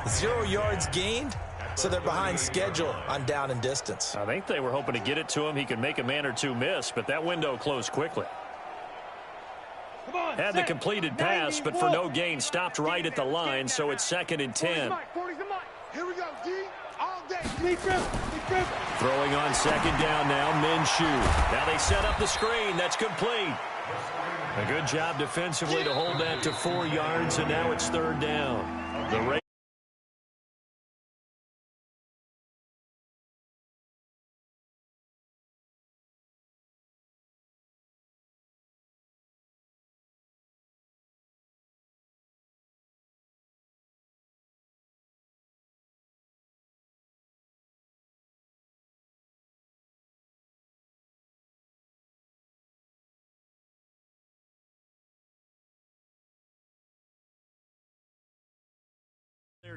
0 yards gained, so they're behind schedule on down and distance. I think they were hoping to get it to him. He could make a man or two miss, but that window closed quickly. Had the completed pass, but for no gain, stopped right at the line, so it's 2nd and 10. Here we go, D. All day. Throwing on 2nd down now, Minshew. Now they set up the screen. That's complete. A good job defensively to hold that to 4 yards, and now it's 3rd down. The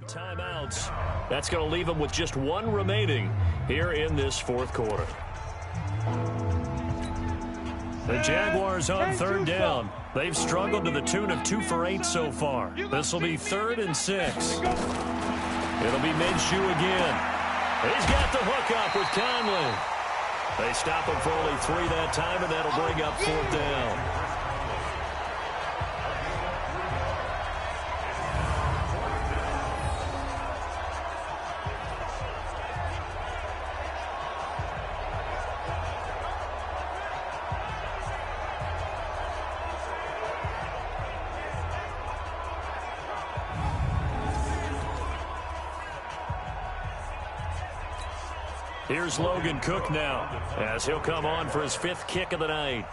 timeouts. That's going to leave them with just 1 remaining here in this 4th quarter. The Jaguars on 3rd down. They've struggled to the tune of 2 for 8 so far. This will be 3rd and 6. It'll be Minshew again. He's got the hook up with Conley. They stop him for only 3 that time, and that'll bring up 4th down. Here's Logan Cook now, as he'll come on for his 5th kick of the night.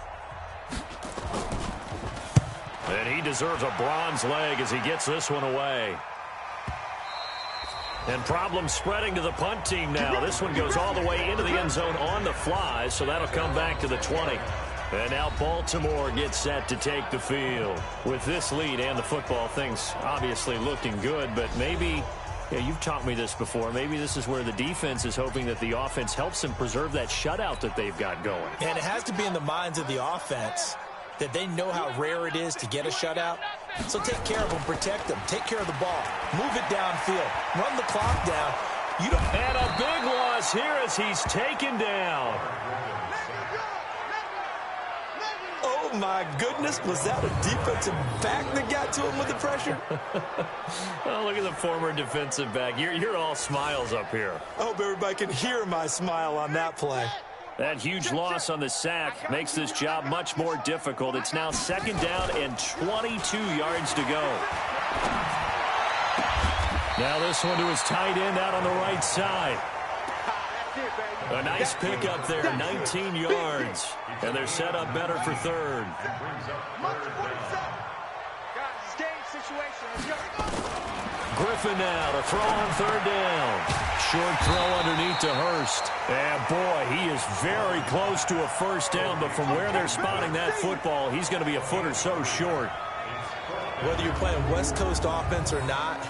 And he deserves a bronze leg as he gets this one away. And problems spreading to the punt team now. This one goes all the way into the end zone on the fly, so that'll come back to the 20. And now Baltimore gets set to take the field. With this lead and the football, things obviously looking good, but maybe... Yeah, you've taught me this before. Maybe this is where the defense is hoping that the offense helps them preserve that shutout that they've got going. And it has to be in the minds of the offense that they know how rare it is to get a shutout. So take care of them, protect them, take care of the ball, move it downfield, run the clock down. And a big loss here as he's taken down. Oh, my goodness. Was that a defensive back that got to him with the pressure? Oh, look at the former defensive back. You're all smiles up here. I hope everybody can hear my smile on that play. That huge loss on the sack makes this job much more difficult. It's now 2nd down and 22 yards to go. Now this one to his tight end out on the right side. A nice pickup there, 19 yards. And they're set up better for 3rd. Griffin now to throw on 3rd down. Short throw underneath to Hurst. And boy, he is very close to a 1st down, but from where they're spotting that football, he's going to be a foot or so short. Whether you're playing West Coast offense or not,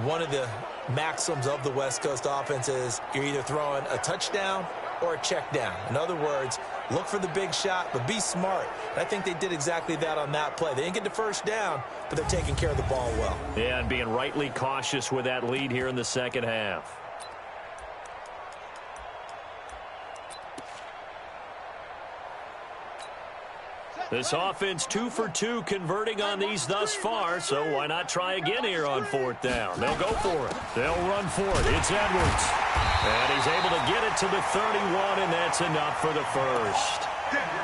one of the maxims of the West Coast offense is you're either throwing a touchdown or a check down. In other words, look for the big shot, but be smart. And I think they did exactly that on that play. They didn't get the 1st down, but they're taking care of the ball well. Yeah, and being rightly cautious with that lead here in the 2nd half. This offense 2 for 2 converting on these thus far, so why not try again here on 4th down? They'll go for it. They'll run for it. It's Edwards. And he's able to get it to the 31, and that's enough for the 1st.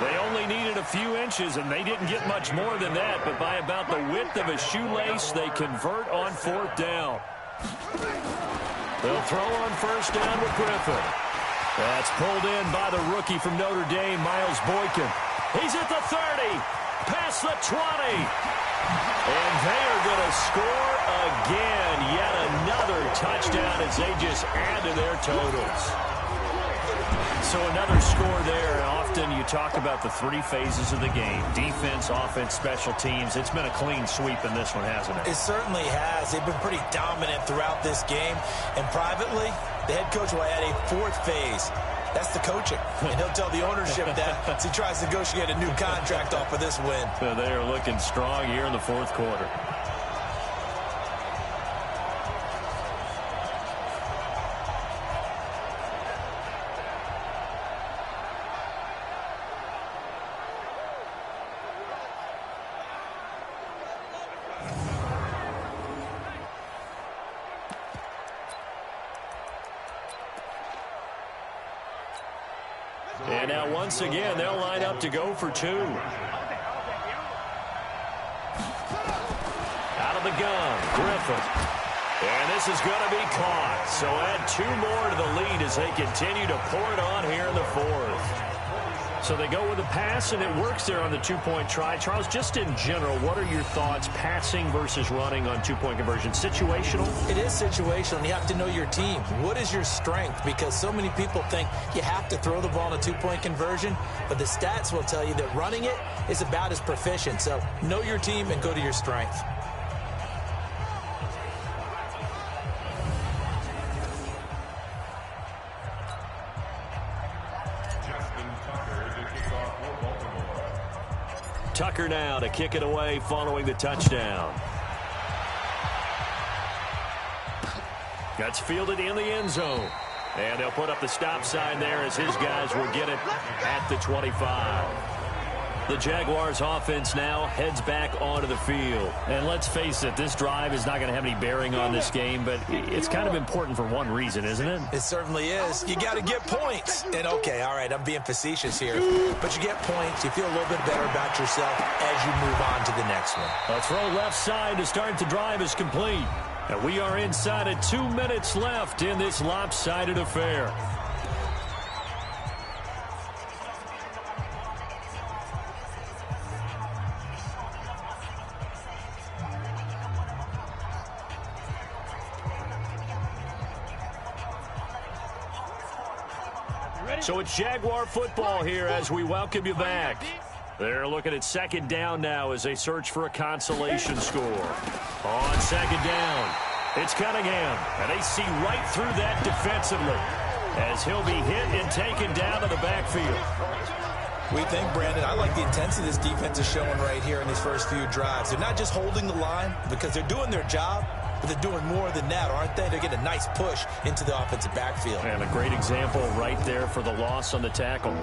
They only needed a few inches, and they didn't get much more than that, but by about the width of a shoelace, they convert on 4th down. They'll throw on 1st down with Griffin. That's pulled in by the rookie from Notre Dame, Miles Boykin. He's at the 30, past the 20. And they are going to score again. Yet another touchdown as they just add to their totals. So another score there. Often you talk about the 3 phases of the game. Defense, offense, special teams. It's been a clean sweep in this one, hasn't it? It certainly has. They've been pretty dominant throughout this game. And privately, the head coach will add a 4th phase. That's the coaching. And he'll tell the ownership that as he tries to negotiate a new contract off of this win. So they are looking strong here in the 4th quarter. And now once again, they'll line up to go for two. Out of the gun, Griffin. And this is going to be caught. So add 2 more to the lead as they continue to pour it on here in the fourth. So they go with a pass, and it works there on the 2-point try. Charles, just in general, what are your thoughts passing versus running on 2-point conversion? Situational? It is situational, and you have to know your team. What is your strength? Because so many people think you have to throw the ball in a 2-point conversion, but the stats will tell you that running it is about as proficient. So know your team and go to your strength. Tucker now to kick it away following the touchdown. That's fielded in the end zone. And they'll put up the stop sign there as his guys will get it at the 25. The Jaguars offense now heads back onto the field. And let's face it, this drive is not going to have any bearing on this game, but it's kind of important for one reason, isn't it? It certainly is. You got to get points. And okay, all right, I'm being facetious here, but you get points. You feel a little bit better about yourself as you move on to the next one. A throw left side to start the drive is complete. And we are inside of 2 minutes left in this lopsided affair. So it's Jaguar football here as we welcome you back. They're looking at second down now as they search for a consolation score. On second down, it's Cunningham, and they see right through that defensively as he'll be hit and taken down to the backfield. We think, Brandon, I like the intensity this defense is showing right here in these first few drives. They're not just holding the line because they're doing their job, but they're doing more than that, aren't they? They're getting a nice push into the offensive backfield. And a great example right there for the loss on the tackle.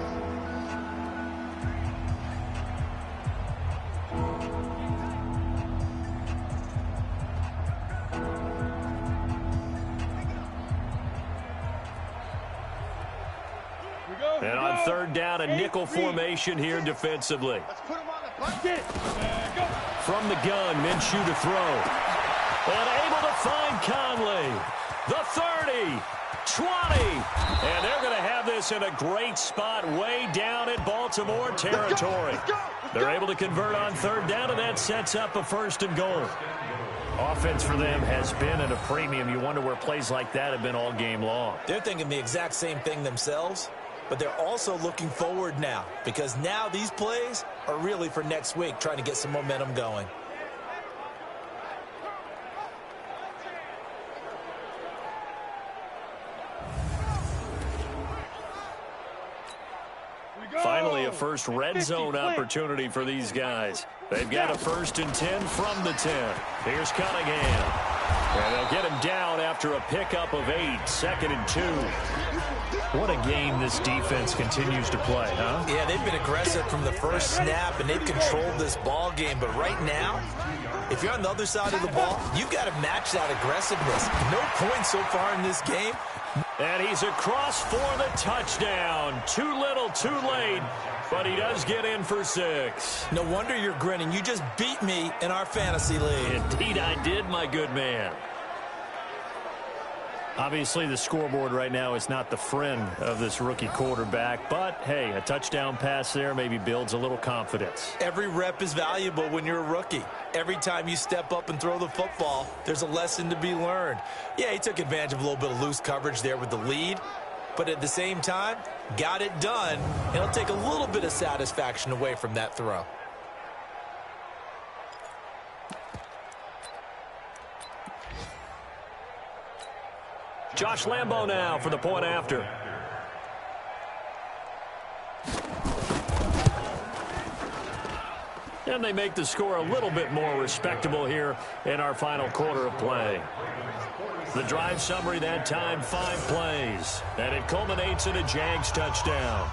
And on third down, a nickel formation here defensively. From the gun, Minshew to throw. And able to find Conley. The 30, 20. And they're going to have this in a great spot way down in Baltimore territory. They're able to convert on third down, and that sets up a 1st and goal. Offense for them has been at a premium. You wonder where plays like that have been all game long. They're thinking the exact same thing themselves, but they're also looking forward now because now these plays are really for next week, trying to get some momentum going. Finally, a first red zone opportunity for these guys. They've got a 1st and 10 from the 10. Here's Cunningham. And they'll get him down after a pickup of 8, 2nd and 2. What a game this defense continues to play, huh? Yeah, they've been aggressive from the first snap, and they've controlled this ball game. But right now, if you're on the other side of the ball, you've got to match that aggressiveness. No points so far in this game. And he's across for the touchdown. Too little, too late, but he does get in for 6. No wonder you're grinning. You just beat me in our fantasy league. Indeed I did, my good man. Obviously, the scoreboard right now is not the friend of this rookie quarterback, but, hey, a touchdown pass there maybe builds a little confidence. Every rep is valuable when you're a rookie. Every time you step up and throw the football, there's a lesson to be learned. Yeah, he took advantage of a little bit of loose coverage there with the lead, but at the same time, got it done. It'll take a little bit of satisfaction away from that throw. Josh Lambo now for the point after. And they make the score a little bit more respectable here in our final quarter of play. The drive summary that time, 5 plays. And it culminates in a Jags touchdown.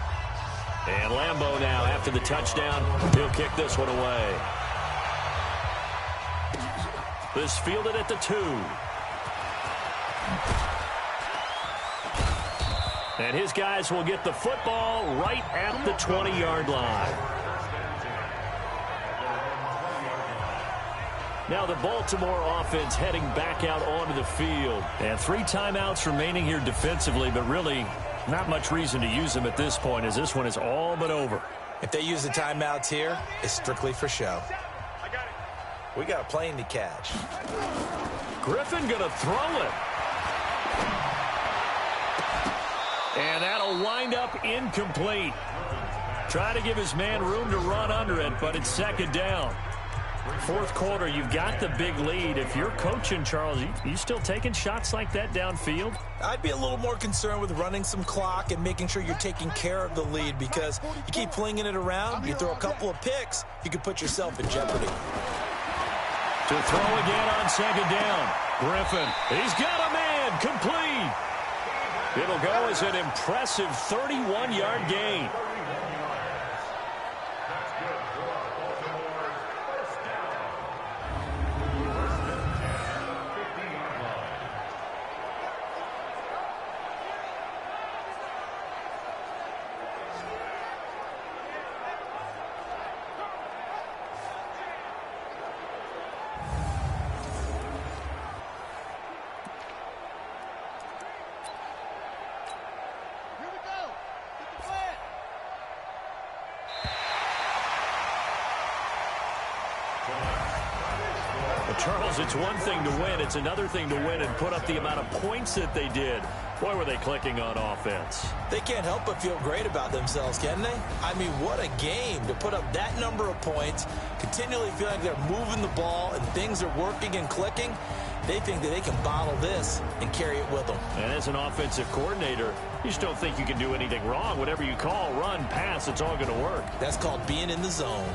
And Lambo now, after the touchdown, he'll kick this one away. This fielded at the 2. And his guys will get the football right at the 20-yard line. Now the Baltimore offense heading back out onto the field. And 3 timeouts remaining here defensively, but really not much reason to use them at this point as this one is all but over. If they use the timeouts here, it's strictly for show. We got a plane to catch. Griffin going to throw it. And that'll wind up incomplete. Try to give his man room to run under it, but it's second down. Fourth quarter, you've got the big lead. If you're coaching, Charles, you still taking shots like that downfield? I'd be a little more concerned with running some clock and making sure you're taking care of the lead, because you keep flinging it around, you throw a couple of picks, you could put yourself in jeopardy. To throw again on second down. Griffin, he's got a man, complete. It'll go as an impressive 31-yard gain. Charles, it's one thing to win. It's another thing to win and put up the amount of points that they did. Boy, were they clicking on offense. They can't help but feel great about themselves, can they? I mean, what a game to put up that number of points, continually feel like they're moving the ball and things are working and clicking. They think that they can bottle this and carry it with them. And as an offensive coordinator, you just don't think you can do anything wrong. Whatever you call, run, pass, it's all going to work. That's called being in the zone.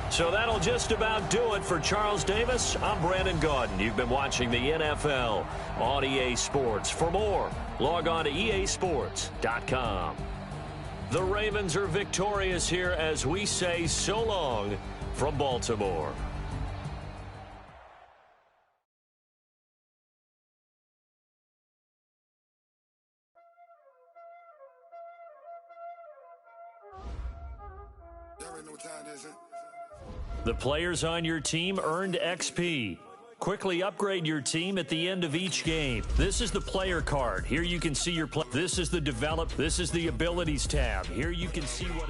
So that'll just about do it for Charles Davis. I'm Brandon Gaudin. You've been watching the NFL on EA Sports. For more, log on to easports.com. The Ravens are victorious here as we say so long from Baltimore. The players on your team earned XP. Quickly upgrade your team at the end of each game. This is the player card. Here you can see your play. This is the develop. This is the abilities tab. Here you can see what.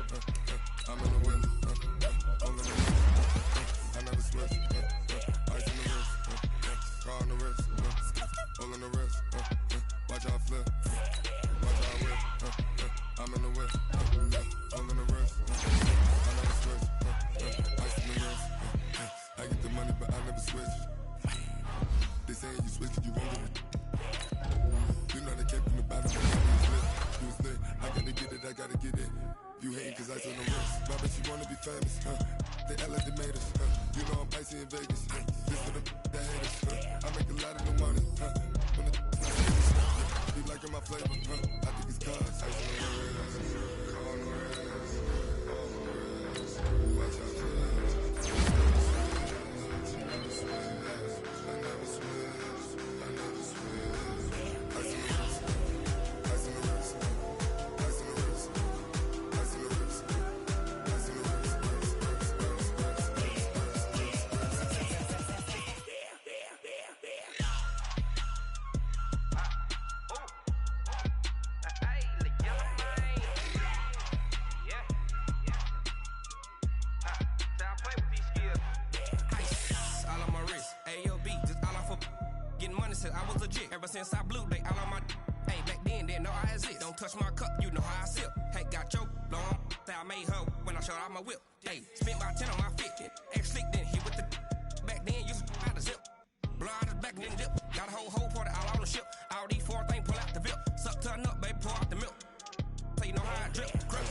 Since I blew, they all on my. Hey, back then, didn't know I exist. Don't touch my cup, you know how I sip. Hey, got your blow on. Say I made her when I showed out my whip. Hey, spent about 10 on my fit. Ex-slick, then hit with the. Back then, used to out the zip. Blow out his back, then dip. Got a whole party all on the ship. All these 4 things pull out the VIP. Suck, turn up, baby, pour out the milk. So you know how I drip. Crush.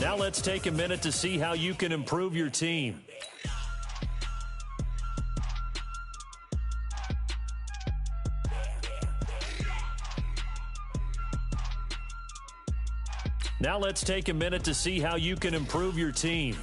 Now let's take a minute to see how you can improve your team. Now let's take a minute to see how you can improve your team.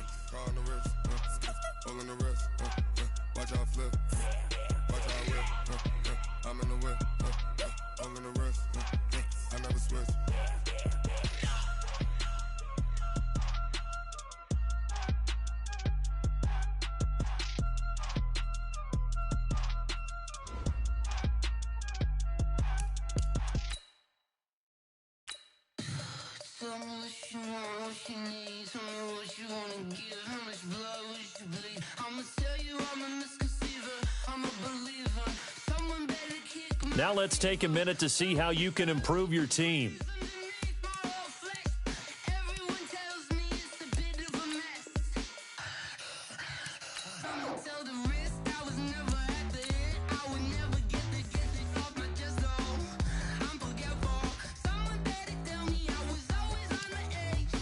Tell me what you want, what you need. Tell me what you wanna give. How much blood would you bleed? I'ma tell you I'm a misconceiver. I'm a believer. Someone better kick me. Now let's take a minute to see how you can improve your team. Everyone tells me it's a bit of a mess. I'ma tell the risk I was never at the end. I would never get the off my chest, though. I'm forgetful. Someone better tell me I was always on the edge.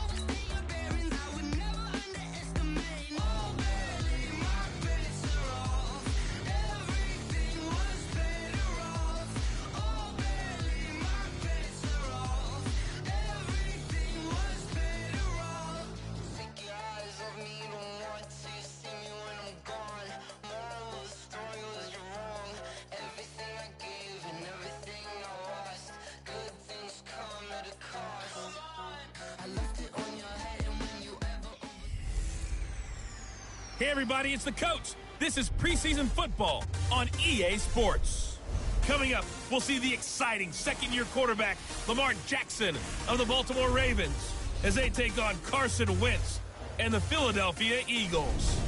Overstay your bearings, I would never underestimate. Oh, barely, my bets are off. Everything was better off. Oh, barely, my bets are off. Everything was better off. Take your eyes off me, don't want to see me when I'm gone. Moral of the story was you're wrong. Everything I gave and everything I lost. Good things come at a cost. I left it on your head, and when you ever Hey everybody, it's the coach. This is preseason football on EA Sports. Coming up, we'll see the exciting second-year quarterback Lamar Jackson of the Baltimore Ravens as they take on Carson Wentz and the Philadelphia Eagles.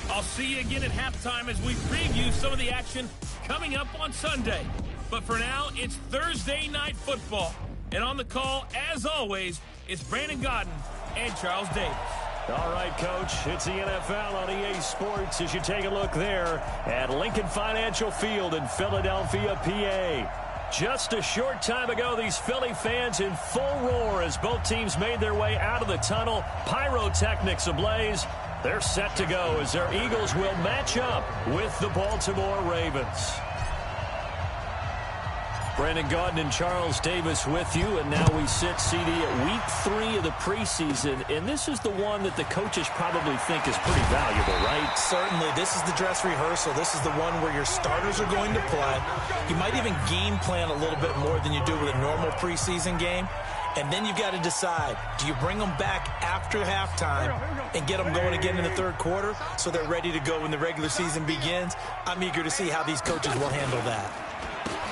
I'll see you again at halftime as we preview some of the action coming up on Sunday. But for now, it's Thursday Night Football. And on the call, as always, it's Brandon Gaudin and Charles Davis. All right, Coach, it's the NFL on EA Sports as you take a look there at Lincoln Financial Field in Philadelphia, PA. Just a short time ago, these Philly fans in full roar as both teams made their way out of the tunnel. Pyrotechnics ablaze. They're set to go as their Eagles will match up with the Baltimore Ravens. Brandon Gaudin and Charles Davis with you, and now we sit, CD, at week 3 of the preseason, and this is the one that the coaches probably think is pretty valuable, right? Certainly. This is the dress rehearsal. This is the one where your starters are going to play. You might even game plan a little bit more than you do with a normal preseason game. And then you've got to decide, do you bring them back after halftime and get them going again in the third quarter so they're ready to go when the regular season begins? I'm eager to see how these coaches will handle that.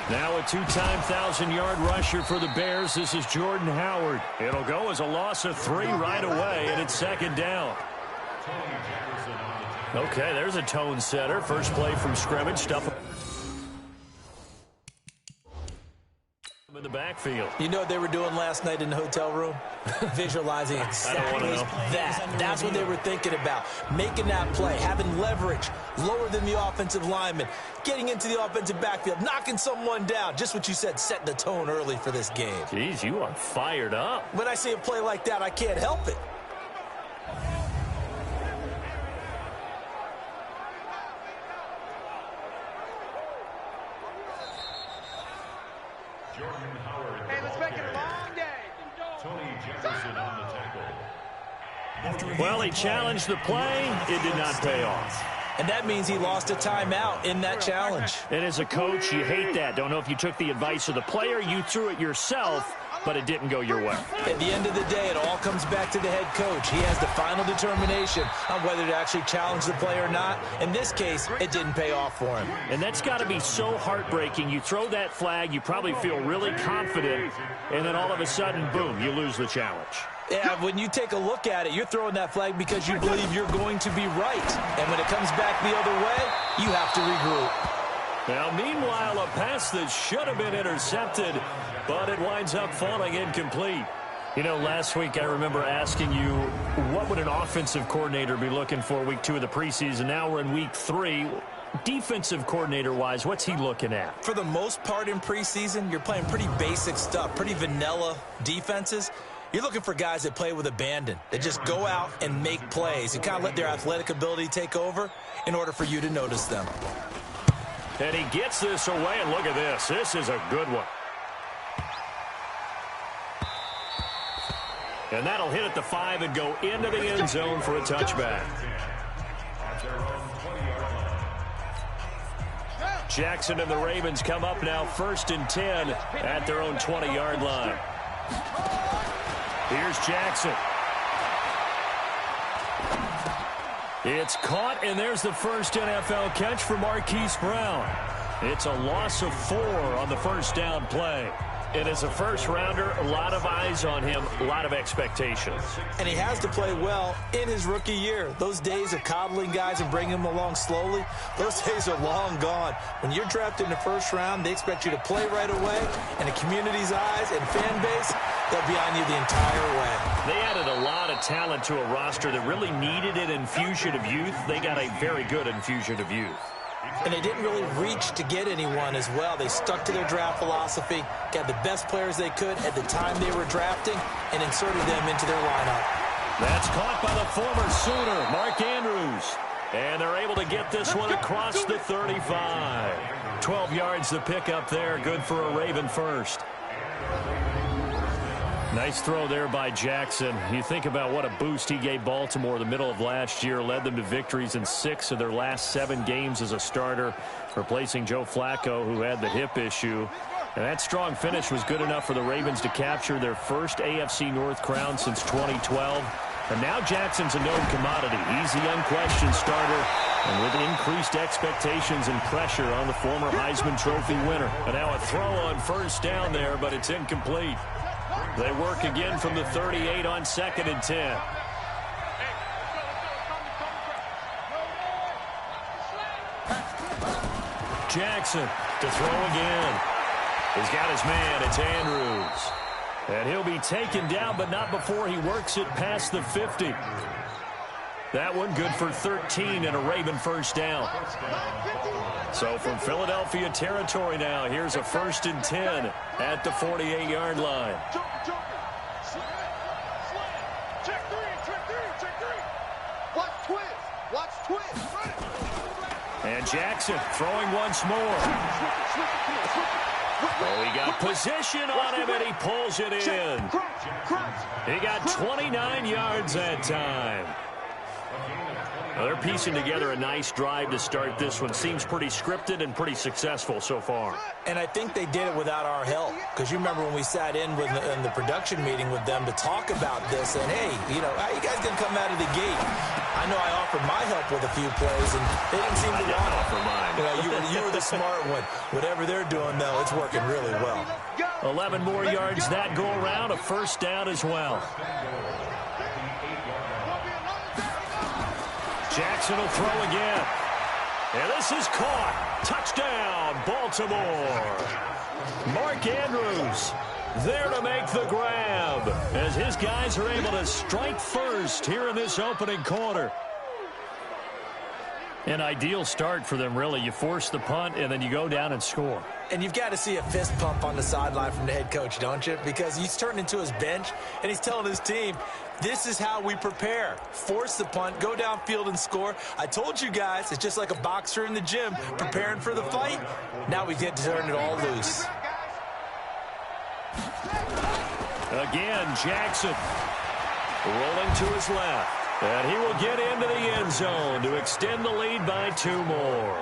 Now a two-time 1,000-yard rusher for the Bears. This is Jordan Howard. It'll go as a loss of 3 right away, and it's second down. Okay, there's a tone setter. First play from scrimmage. Stuff in the backfield. You know what they were doing last night in the hotel room? Visualizing exactly that. That's what they were thinking about. Making that play, having leverage, lower than the offensive lineman, getting into the offensive backfield, knocking someone down. Just what you said, setting the tone early for this game. Jeez, you are fired up. When I see a play like that, I can't help it. Hey, let's make it a long day. Tony Jefferson on the tackle. Well, he challenged the play. It did not pay off. And that means he lost a timeout in that challenge. And as a coach, you hate that. Don't know if you took the advice of the player, you threw it yourself, but it didn't go your way. At the end of the day, it all comes back to the head coach. He has the final determination on whether to actually challenge the play or not. In this case, it didn't pay off for him. And that's got to be so heartbreaking. You throw that flag, you probably feel really confident, and then all of a sudden, boom, you lose the challenge. Yeah, when you take a look at it, you're throwing that flag because you believe you're going to be right. And when it comes back the other way, you have to regroup. Now, meanwhile, a pass that should have been intercepted, but it winds up falling incomplete. You know, last week I remember asking you, what would an offensive coordinator be looking for week 2 of the preseason? Now we're in week 3. Defensive coordinator-wise, what's he looking at? For the most part in preseason, you're playing pretty basic stuff, pretty vanilla defenses. You're looking for guys that play with abandon, that just go out and make plays. You kind of let their athletic ability take over in order for you to notice them. And he gets this away, and look at this. This is a good one. And that'll hit at the 5 and go into the end zone for a touchback. Jackson and the Ravens come up now 1st and 10 at their own 20-yard line. Here's Jackson. It's caught, and there's the first NFL catch for Marquise Brown. It's a loss of 4 on the first down play. And as a first-rounder, a lot of eyes on him, a lot of expectations. And he has to play well in his rookie year. Those days of coddling guys and bringing them along slowly, those days are long gone. When you're drafted in the first round, they expect you to play right away. And the community's eyes and fan base, they'll be on you the entire way. They added a lot of talent to a roster that really needed an infusion of youth. They got a very good infusion of youth. And they didn't really reach to get anyone as well. They stuck to their draft philosophy, got the best players they could at the time they were drafting, and inserted them into their lineup. That's caught by the former Sooner, Mark Andrews. And they're able to get this one across the 35. 12 yards to pick up there. Good for a Raven first. Nice throw there by Jackson. You think about what a boost he gave Baltimore the middle of last year, led them to victories in 6 of their last 7 games as a starter, replacing Joe Flacco, who had the hip issue. And that strong finish was good enough for the Ravens to capture their first AFC North crown since 2012. And now Jackson's a known commodity. He's the unquestioned starter, and with increased expectations and pressure on the former Heisman Trophy winner. And now a throw on first down there, but it's incomplete. They work again from the 38 on 2nd and 10. Jackson to throw again. He's got his man. It's Andrews. And he'll be taken down, but not before he works it past the 50. That one good for 13 and a Raven first down. So from Philadelphia territory now, here's a 1st and 10 at the 48-yard line. And Jackson throwing once more. Oh, he got position on him, and he pulls it in. He got 29 yards that time. Now they're piecing together a nice drive to start this one. Seems pretty scripted and pretty successful so far. And I think they did it without our help. Because you remember when we sat in the production meeting with them to talk about this. And, hey, you know, how you guys going to come out of the gate? I know I offered my help with a few plays, and they didn't seem to want it. Mine. You know, you were the smart one. Whatever they're doing, though, it's working really well. 11 more yards that go around. A first down as well. Jackson will throw again. And this is caught. Touchdown, Baltimore. Mark Andrews there to make the grab as his guys are able to strike first here in this opening quarter. An ideal start for them, really. You force the punt, and then you go down and score. And you've got to see a fist pump on the sideline from the head coach, don't you? Because he's turned into his bench, and he's telling his team, this is how we prepare. Force the punt, go downfield and score. I told you guys, it's just like a boxer in the gym preparing for the fight. Now we get to turn it all loose. Again, Jackson rolling to his left. And he will get into the end zone to extend the lead by 2 more.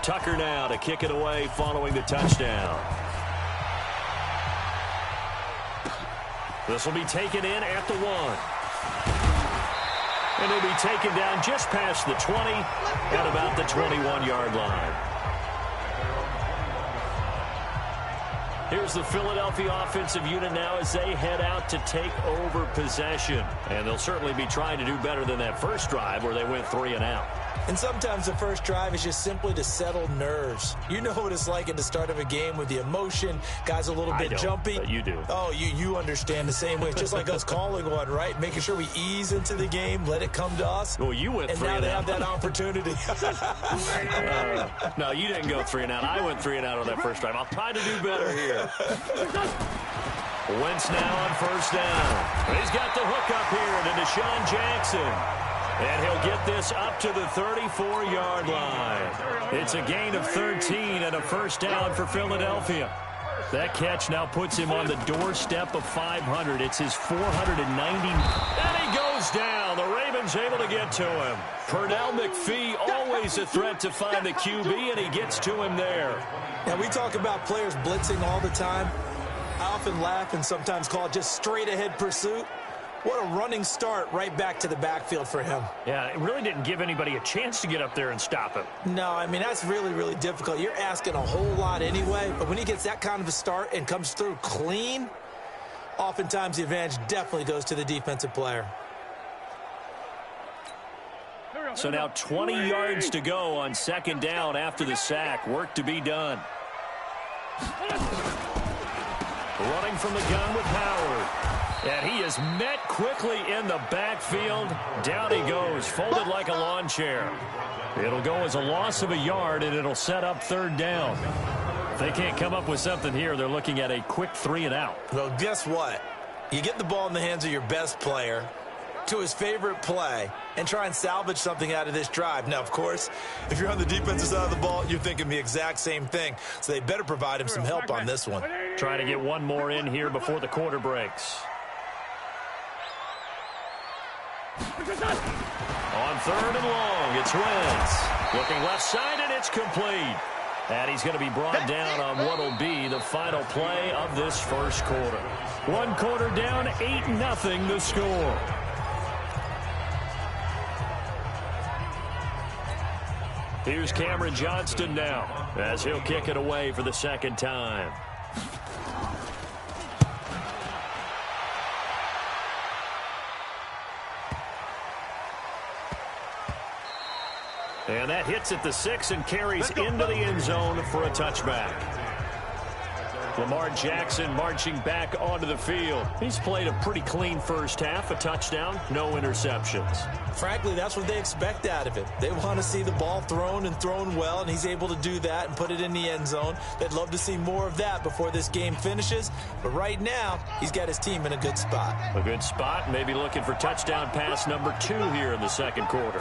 Tucker now to kick it away following the touchdown. This will be taken in at the 1. And he'll be taken down just past the 20 at about the 21-yard line. Here's the Philadelphia offensive unit now as they head out to take over possession. And they'll certainly be trying to do better than that first drive where they went 3 and out. And sometimes the first drive is just simply to settle nerves. You know what it's like at the start of a game with the emotion, guys a little bit jumpy. But you do. Oh, you understand the same way. It's just like us calling one, right? Making sure we ease into the game, let it come to us. Well, you went and 3 now and they out. have that opportunity. No, you didn't go 3 and out. I went 3 and out on that first drive. I'll try to do better here. Wentz now on first down. He's got the hook up here to Deshaun Jackson. And he'll get this up to the 34-yard line. It's a gain of 13 and a first down for Philadelphia. That catch now puts him on the doorstep of 500. It's his 490. And he goes down. The Ravens able to get to him. Pernell McPhee, always a threat to find the QB, and he gets to him there. Now, we talk about players blitzing all the time. I often laugh and sometimes call it just straight-ahead pursuit. What a running start right back to the backfield for him. Yeah, it really didn't give anybody a chance to get up there and stop him. No, I mean, that's really, really difficult. You're asking a whole lot anyway, but when he gets that kind of a start and comes through clean, oftentimes the advantage definitely goes to the defensive player. So now 20 yards to go on second down after the sack. Work to be done. Running from the gun with Howard. And he is met quickly in the backfield. Down he goes, folded like a lawn chair. It'll go as a loss of a yard, and it'll set up third down. If they can't come up with something here, they're looking at a quick 3 and out. Well, guess what? You get the ball in the hands of your best player to his favorite play and try and salvage something out of this drive. Now, of course, if you're on the defensive side of the ball, you're thinking the exact same thing. So they better provide him some help on this one. Trying to get one more in here before the quarter breaks. On third and long, it's Wentz. Looking left side, and it's complete. And he's going to be brought down on what will be the final play of this first quarter. 1 quarter down, 8-0 the score. Here's Cameron Johnston now as he'll kick it away for the second time. And that hits at the 6 and carries into the end zone for a touchback. Lamar Jackson marching back onto the field. He's played a pretty clean first half, a touchdown, no interceptions. Frankly, that's what they expect out of him. They want to see the ball thrown and thrown well, and he's able to do that and put it in the end zone. They'd love to see more of that before this game finishes. But right now, he's got his team in a good spot. A good spot, maybe looking for touchdown pass number 2 here in the second quarter.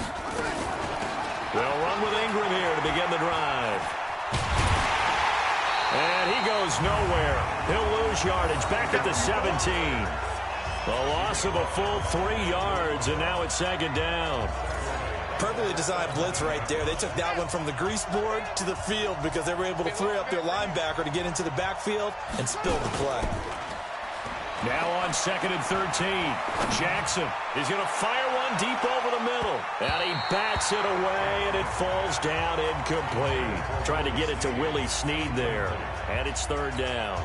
They'll run with Ingram here to begin the drive. And he goes nowhere. He'll lose yardage back at the 17. A loss of a full 3 yards, and now it's second down. Perfectly designed blitz right there. They took that one from the grease board to the field because they were able to free up their linebacker to get into the backfield and spill the play. Now on 2nd and 13. Jackson is going to fire one deep over the middle. And he bats it away, and it falls down incomplete. Trying to get it to Willie Snead there. And it's third down.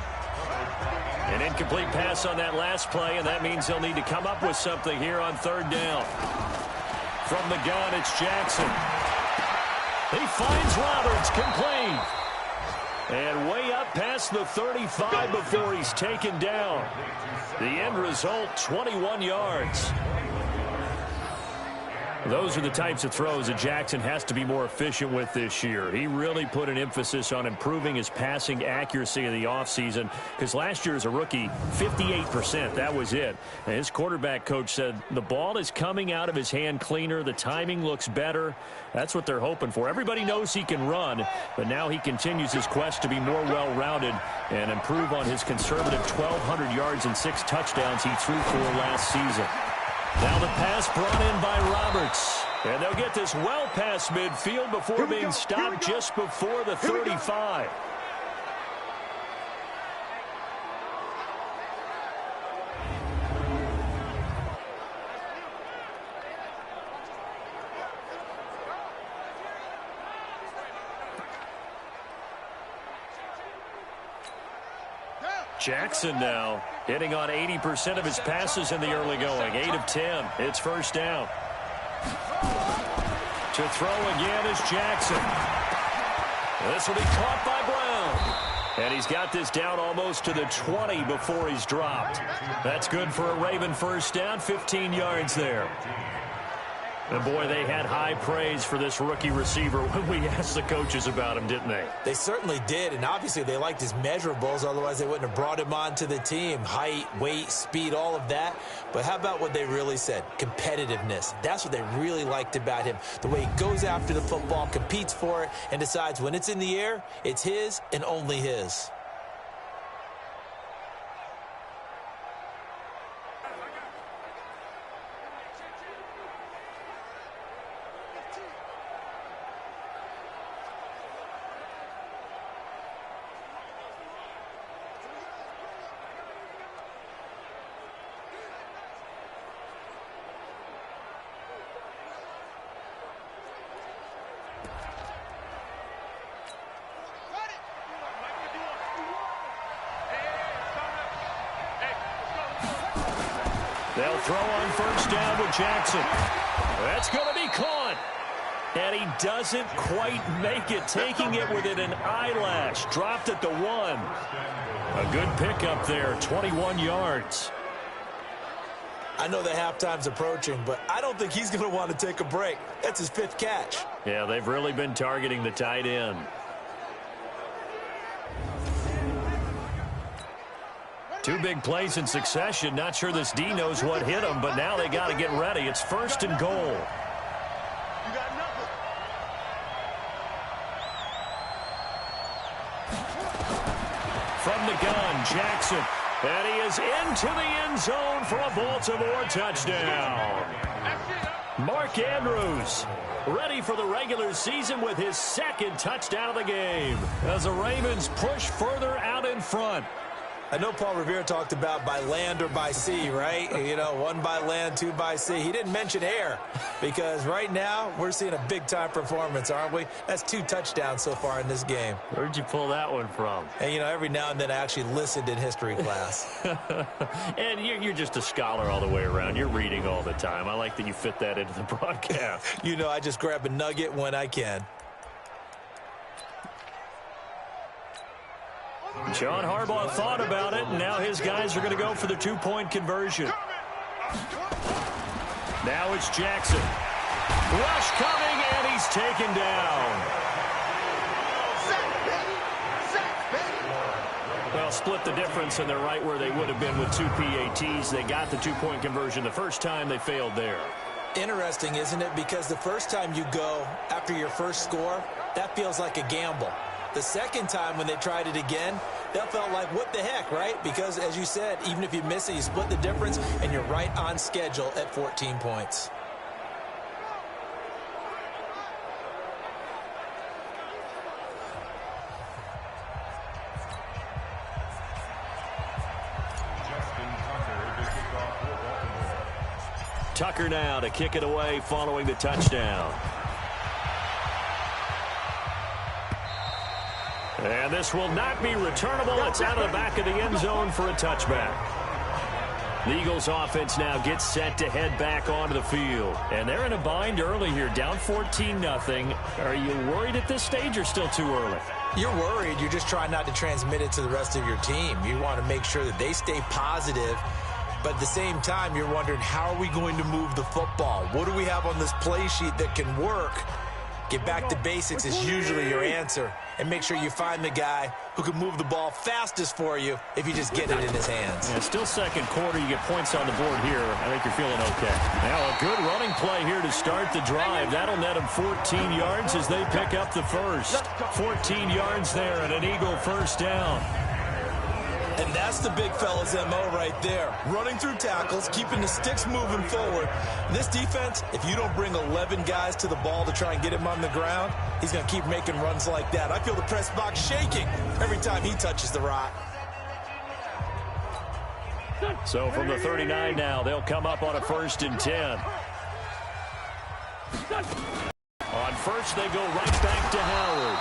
An incomplete pass on that last play, and that means they'll need to come up with something here on third down. From the gun, it's Jackson. He finds Roberts, complete. And way up past the 35 before he's taken down. The end result, 21 yards. Those are the types of throws that Jackson has to be more efficient with this year. He really put an emphasis on improving his passing accuracy in the offseason because last year as a rookie, 58%, that was it. And his quarterback coach said the ball is coming out of his hand cleaner. The timing looks better. That's what they're hoping for. Everybody knows he can run, but now he continues his quest to be more well-rounded and improve on his conservative 1,200 yards and 6 touchdowns he threw for last season. Now the pass brought in by Roberts. And they'll get this well past midfield before being stopped just before the 35. Jackson now hitting on 80% of his passes in the early going. 8 of 10. It's first down. To throw again is Jackson. This will be caught by Brown. And he's got this down almost to the 20 before he's dropped. That's good for a Raven first down, 15 yards there. And boy, they had high praise for this rookie receiver when we asked the coaches about him, didn't they? They certainly did, and obviously they liked his measurables, otherwise they wouldn't have brought him onto the team. Height, weight, speed, all of that. But how about what they really said? Competitiveness. That's what they really liked about him. The way he goes after the football, competes for it, and decides when it's in the air, it's his and only his. They'll throw on first down with Jackson. That's going to be caught. And he doesn't quite make it, taking it within an eyelash. Dropped at the 1. A good pickup there, 21 yards. I know the halftime's approaching, but I don't think he's going to want to take a break. That's his 5th catch. Yeah, they've really been targeting the tight end. Two big plays in succession. Not sure this D knows what hit him, but now they got to get ready. It's 1st and goal. From the gun, Jackson. And he is into the end zone for a Baltimore touchdown. Mark Andrews ready for the regular season with his 2nd touchdown of the game as the Ravens push further out in front. I know Paul Revere talked about by land or by sea, right? You know, 1 by land, 2 by sea. He didn't mention air because right now we're seeing a big-time performance, aren't we? That's 2 touchdowns so far in this game. Where'd you pull that one from? And, you know, every now and then I actually listened in history class. And you're just a scholar all the way around. You're reading all the time. I like that you fit that into the broadcast. You know, I just grab a nugget when I can. John Harbaugh thought about it, and now his guys are going to go for the 2-point conversion. Now it's Jackson. Rush coming, and he's taken down. Well, split the difference, and they're right where they would have been with 2 PATs. They got the 2-point conversion the first time. They failed there. Interesting, isn't it? Because the first time you go after your first score, that feels like a gamble. The second time when they tried it again, that felt like, what the heck, right? Because, as you said, even if you miss it, you split the difference, and you're right on schedule at 14 points. Tucker now to kick it away following the touchdown. And this will not be returnable. It's out of the back of the end zone for a touchback. The Eagles offense now gets set to head back onto the field. And they're in a bind early here, down 14-0. Are you worried at this stage or still too early? You're worried. You're just trying not to transmit it to the rest of your team. You want to make sure that they stay positive. But at the same time, you're wondering, how are we going to move the football? What do we have on this play sheet that can work? Get back to basics is usually your answer. And make sure you find the guy who can move the ball fastest for you if you just get it in his hands. Yeah, still second quarter. You get points on the board here. I think you're feeling okay. Now a good running play here to start the drive. That'll net them 14 yards as they pick up the first. 14 yards there and an Eagle first down. And that's the big fella's MO right there. Running through tackles, keeping the sticks moving forward. This defense, if you don't bring 11 guys to the ball to try and get him on the ground, he's going to keep making runs like that. I feel the press box shaking every time he touches the rock. So from the 39 now, they'll come up on a 1st and 10. On first, they go right back to Howard.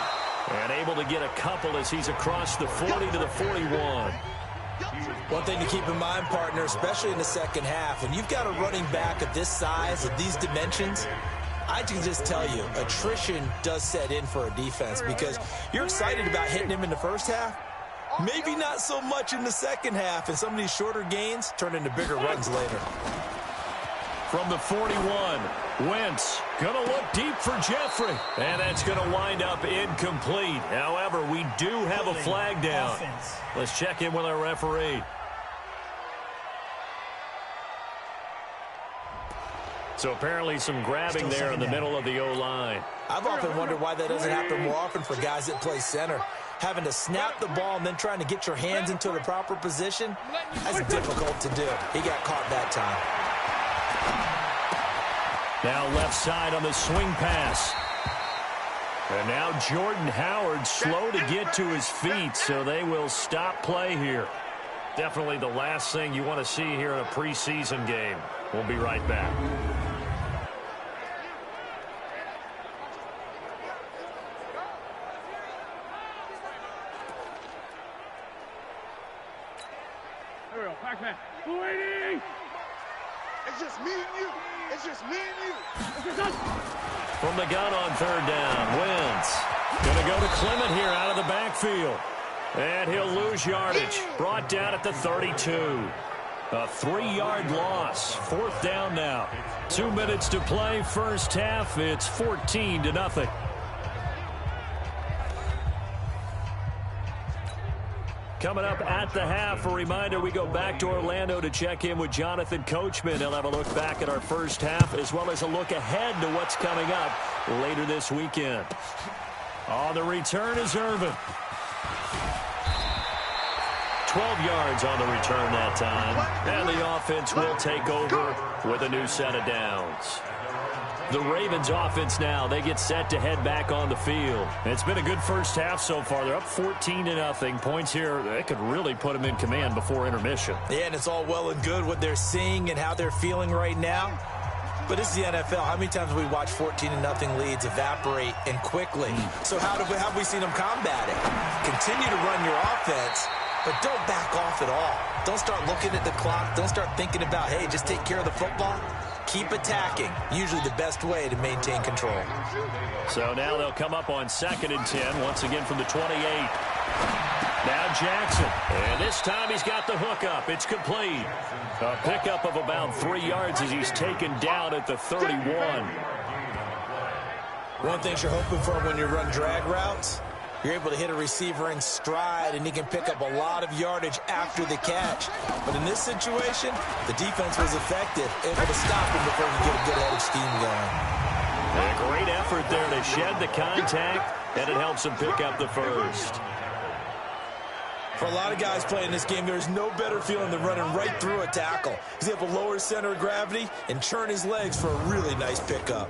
And able to get a couple as he's across the 40 to the 41. One thing to keep in mind, partner, especially in the second half, when you've got a running back of this size, of these dimensions, I can just tell you, attrition does set in for a defense because you're excited about hitting him in the first half. Maybe not so much in the second half, and some of these shorter gains turn into bigger runs later. From the 41, Wentz going to look deep for Jeffrey. And that's going to wind up incomplete. However, we do have a flag down. Let's check in with our referee. So apparently some grabbing there in the middle of the O-line. I've often wondered why that doesn't happen more often for guys that play center. Having to snap the ball and then trying to get your hands into the proper position, that's difficult to do. He got caught that time. Now left side on the swing pass. And now Jordan Howard slow to get to his feet, so they will stop play here. Definitely the last thing you want to see here in a preseason game. We'll be right back. It's just me and you. It's just me and you. From the gun on third down, Wentz going to go to Clement here out of the backfield. And he'll lose yardage. Brought down at the 32. A 3-yard loss. Fourth down now. 2 minutes to play first half. It's 14-0. Coming up at the half, a reminder, we go back to Orlando to check in with Jonathan Coachman. He'll have a look back at our first half as well as a look ahead to what's coming up later this weekend. On the return is Irvin. 12 yards on the return that time. And the offense will take over with a new set of downs. The Ravens offense now, they get set to head back on the field. It's been a good first half so far. They're up 14-0. Points here, they could really put them in command before intermission. Yeah, and it's all well and good what they're seeing and how they're feeling right now. But this is the NFL. How many times have we watched 14-0 leads evaporate and quickly? So how have we seen them combat it? Continue to run your offense, but don't back off at all. Don't start looking at the clock. Don't start thinking about, hey, just take care of the football. Keep attacking. Usually the best way to maintain control. So now they'll come up on 2nd and 10, once again from the 28. Now Jackson. And this time he's got the hook up. It's complete. A pickup of about 3 yards as he's taken down at the 31. One thing you're hoping for when you run drag routes, you're able to hit a receiver in stride, and he can pick up a lot of yardage after the catch. But in this situation, the defense was effective, able to stop him before he could get a good head of steam going. A great effort there to shed the contact, and it helps him pick up the first. For a lot of guys playing this game, there's no better feeling than running right through a tackle. He's able to lower his center of gravity and churn his legs for a really nice pickup.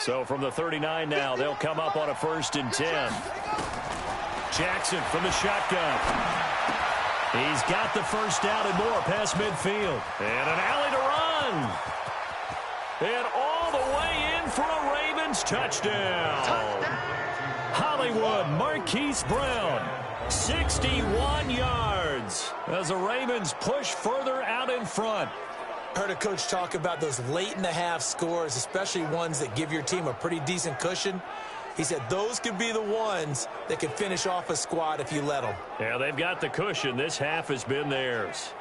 So from the 39 now, they'll come up on a 1st and 10. Jackson from the shotgun. He's got the first down and more past midfield. And an alley to run. And all the way in for a Ravens touchdown. Hollywood Marquise Brown, 61 yards as the Ravens push further out in front. Heard a coach talk about those late-in-the-half scores, especially ones that give your team a pretty decent cushion. He said those could be the ones that could finish off a squad if you let them. Yeah, they've got the cushion. This half has been theirs.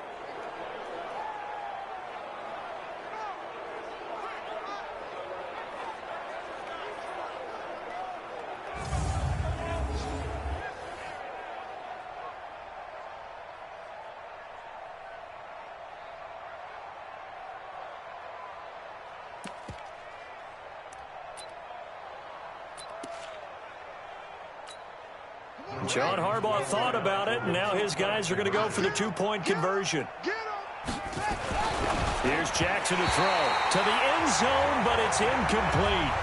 John Harbaugh thought about it, and now his guys are going to go for the 2-point conversion. Here's Jackson to throw to the end zone, but it's incomplete.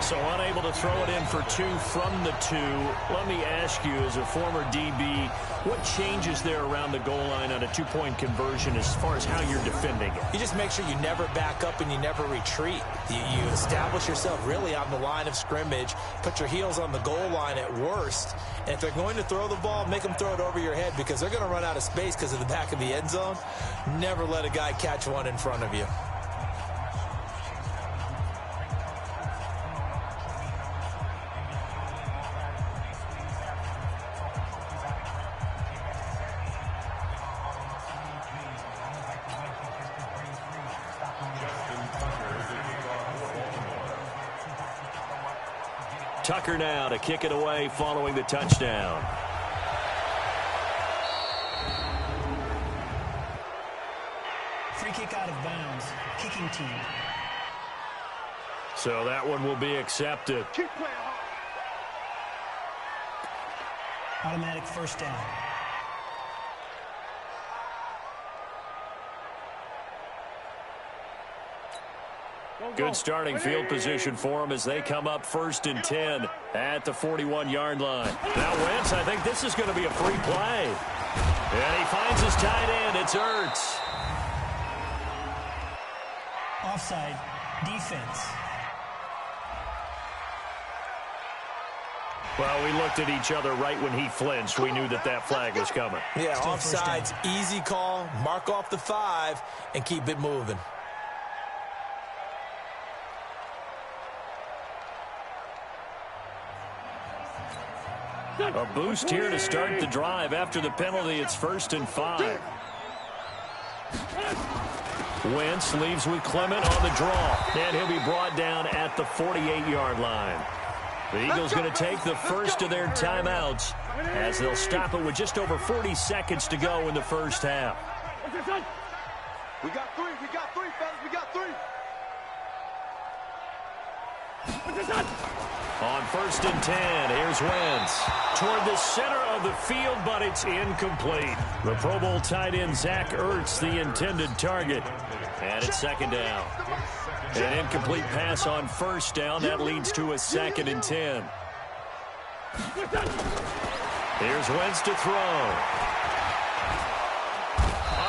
So unable to throw it in for 2 from the 2. Let me ask you, as a former DB, what changes there around the goal line on a 2-point conversion as far as how you're defending it? You just make sure you never back up and you never retreat. You establish yourself really on the line of scrimmage, put your heels on the goal line at worst, and if they're going to throw the ball, make them throw it over your head because they're going to run out of space because of the back of the end zone. Never let a guy catch one in front of you. Tucker now to kick it away following the touchdown. Free kick out of bounds. Kicking team. So that one will be accepted. Keep playing hard. Automatic first down. Good starting field position for them as they come up 1st and 10 at the 41-yard line. Now Wentz, I think this is going to be a free play. And he finds his tight end. It's Ertz. Offside. Defense. Well, we looked at each other right when he flinched. We knew that that flag was coming. Yeah, Still offsides, easy call. Mark off the 5 and keep it moving. A boost here to start the drive. After the penalty, it's 1st and 5. Wentz leaves with Clement on the draw. And he'll be brought down at the 48-yard line. The Eagles going to take the first of their timeouts as they'll stop it with just over 40 seconds to go in the first half. We got 3. We got 3, fellas. We got 3. On 1st and 10, here's Wentz. Toward the center of the field, but it's incomplete. The Pro Bowl tight end Zach Ertz, the intended target. And it's 2nd down. An incomplete pass on 1st down. That leads to a 2nd and 10. Here's Wentz to throw.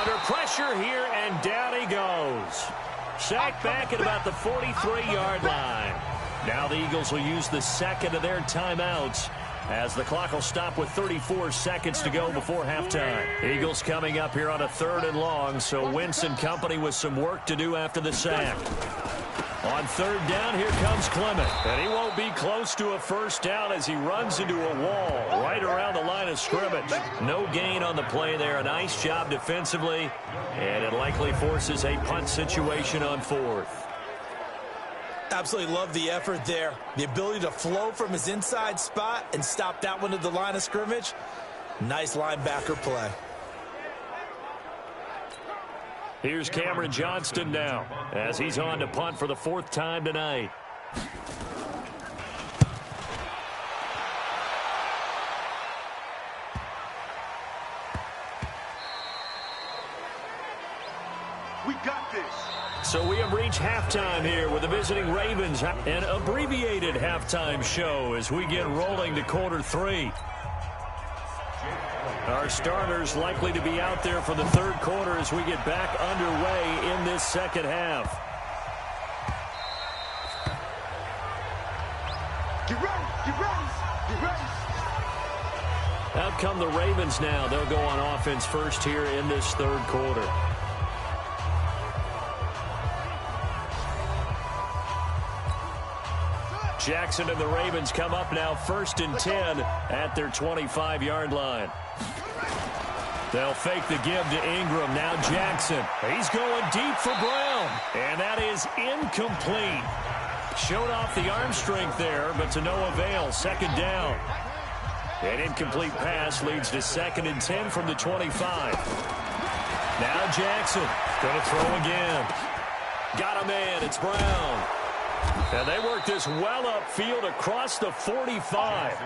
Under pressure here, and down he goes. Sacked back at about the 43-yard line. Now the Eagles will use the 2nd of their timeouts as the clock will stop with 34 seconds to go before halftime. Eagles coming up here on a 3rd and long, so Wentz and company with some work to do after the sack. On 3rd down, here comes Clement. And he won't be close to a 1st down as he runs into a wall right around the line of scrimmage. No gain on the play there. A nice job defensively, and it likely forces a punt situation on 4th. Absolutely love the effort there. The ability to flow from his inside spot and stop that one at the line of scrimmage. Nice linebacker play. Here's Cameron Johnston now as he's on to punt for the 4th time tonight. We got this. So we have reached halftime here with the visiting Ravens. An abbreviated halftime show as we get rolling to quarter 3. Our starters likely to be out there for the 3rd quarter as we get back underway in this 2nd half. Get ready. Get ready. Get ready. Out come the Ravens now. They'll go on offense first here in this 3rd quarter. Jackson and the Ravens come up now 1st and 10 at their 25-yard line. They'll fake the give to Ingram. Now Jackson. He's going deep for Brown. And that is incomplete. Showed off the arm strength there, but to no avail. 2nd down. An incomplete pass leads to 2nd and 10 from the 25. Now Jackson. Going to throw again. Got a man. It's Brown. And they work this well upfield across the 45.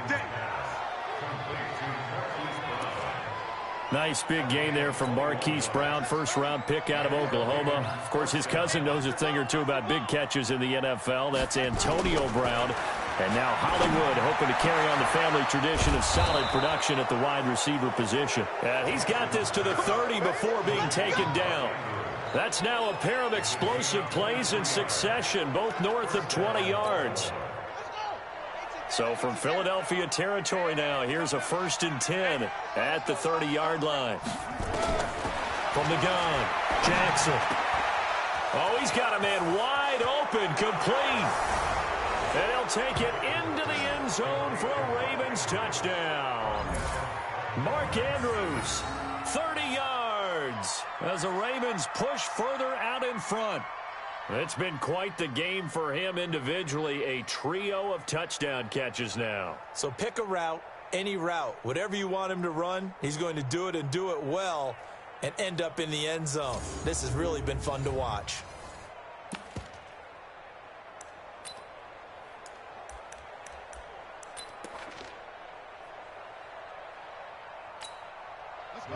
Nice big gain there from Marquise Brown, first-round pick out of Oklahoma. Of course, his cousin knows a thing or two about big catches in the NFL. That's Antonio Brown. And now Hollywood hoping to carry on the family tradition of solid production at the wide receiver position. And he's got this to the 30 before being taken down. That's now a pair of explosive plays in succession, both north of 20 yards. So from Philadelphia territory now, here's a 1st and 10 at the 30-yard line. From the gun, Jackson. Oh, he's got a man wide open, complete. And he'll take it into the end zone for a Ravens touchdown. Mark Andrews, 30 yards, as the Ravens push further out in front. It's been quite the game for him individually, a trio of touchdown catches now. So pick a route, any route, whatever you want him to run, he's going to do it and do it well and end up in the end zone. This has really been fun to watch.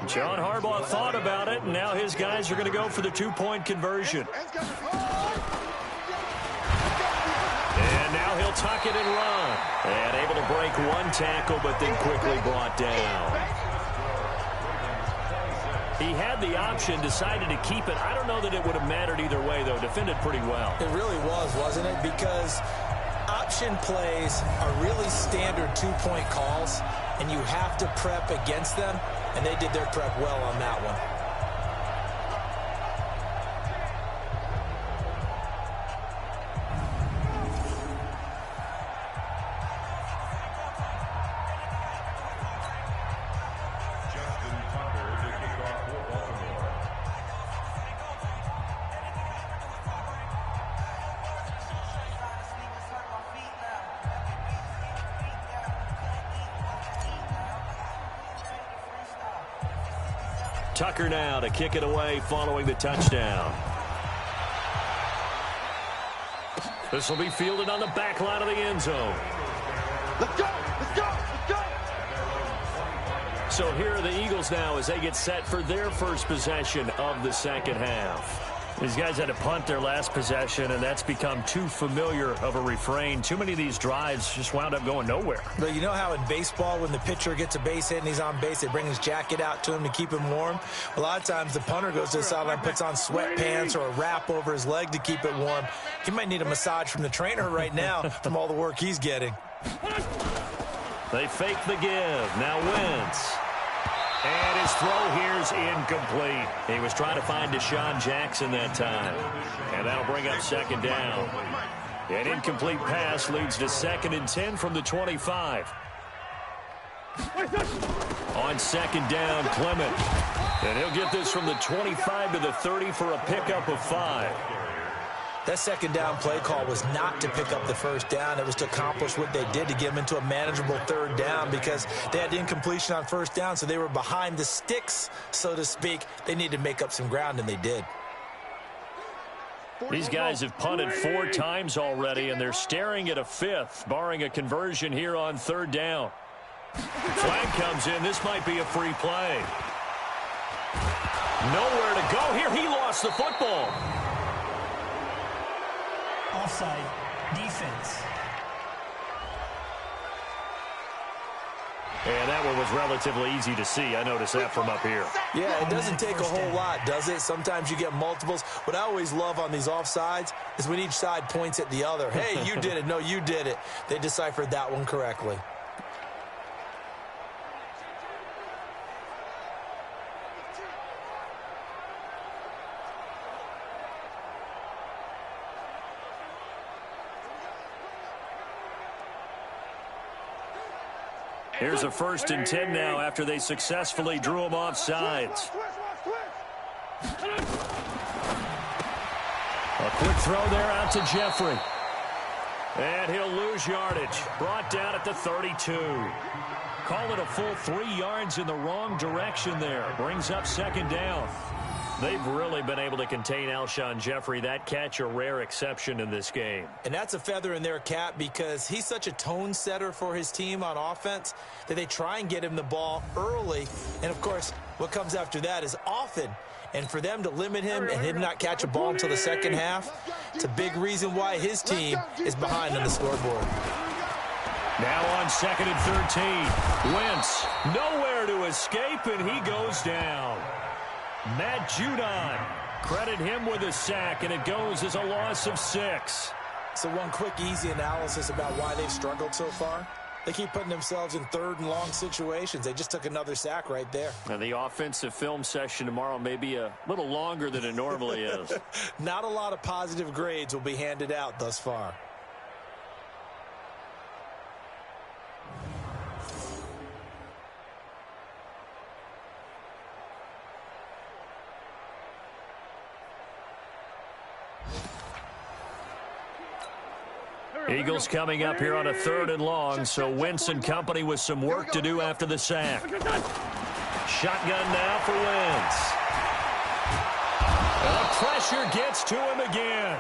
John Harbaugh thought about it, and now his guys are going to go for the 2-point conversion. And now he'll tuck it and run. And able to break one tackle, but then quickly brought down. He had the option, decided to keep it. I don't know that it would have mattered either way, though. Defended pretty well. It really was, wasn't it? Because option plays are really standard 2-point calls, and you have to prep against them. And they did their prep well on that one. Justin Tucker to kick off for Baltimore. Tucker now to kick it away following the touchdown. This will be fielded on the back line of the end zone. Let's go! Let's go! Let's go! So here are the Eagles now as they get set for their first possession of the second half. These guys had to punt their last possession, and that's become too familiar of a refrain. Too many of these drives just wound up going nowhere. But you know how in baseball, when the pitcher gets a base hit and he's on base, they bring his jacket out to him to keep him warm? A lot of times the punter goes to the sideline, puts on sweatpants or a wrap over his leg to keep it warm. He might need a massage from the trainer right now from all the work he's getting. They fake the give. Now Wentz. And his throw here's incomplete. He was trying to find Deshaun Jackson that time. And that'll bring up second down. An incomplete pass leads to 2nd and 10 from the 25. On second down, Clement. And he'll get this from the 25 to the 30 for a pickup of 5. That second down play call was not to pick up the first down. It was to accomplish what they did, to get them into a manageable 3rd down, because they had incompletion on first down, so they were behind the sticks, so to speak. They needed to make up some ground, and they did. These guys have punted 4 times already, and they're staring at a 5th, barring a conversion here on 3rd down. Flag comes in. This might be a free play. Nowhere to go here. He lost the football. Offside. Defense. And that one was relatively easy to see. I noticed that from up here. Yeah, it doesn't take a whole lot, does it? Sometimes you get multiples. What I always love on these offsides is when each side points at the other. Hey, you did it. No, you did it. They deciphered that one correctly. Here's a 1st and 10 now after they successfully drew him off sides. A quick throw there out to Jeffrey. And he'll lose yardage. Brought down at the 32. Call it a full 3 yards in the wrong direction there. Brings up second down. They've really been able to contain Alshon Jeffrey. That catch a rare exception in this game. And that's a feather in their cap because he's such a tone setter for his team on offense that they try and get him the ball early. And, of course, what comes after that is often. And for them to limit him and him not catch a ball until the second half, it's a big reason why his team is behind on the scoreboard. Now on 2nd and 13. Wentz nowhere to escape, and he goes down. Matt Judon, credit him with a sack, and it goes as a loss of 6. So one quick, easy analysis about why they've struggled so far. They keep putting themselves in 3rd and long situations. They just took another sack right there. And the offensive film session tomorrow may be a little longer than it normally is. Not a lot of positive grades will be handed out thus far. Eagles coming up here on a 3rd and long, so Wentz and company with some work to do after the sack. Shotgun now for Wentz. And the pressure gets to him again.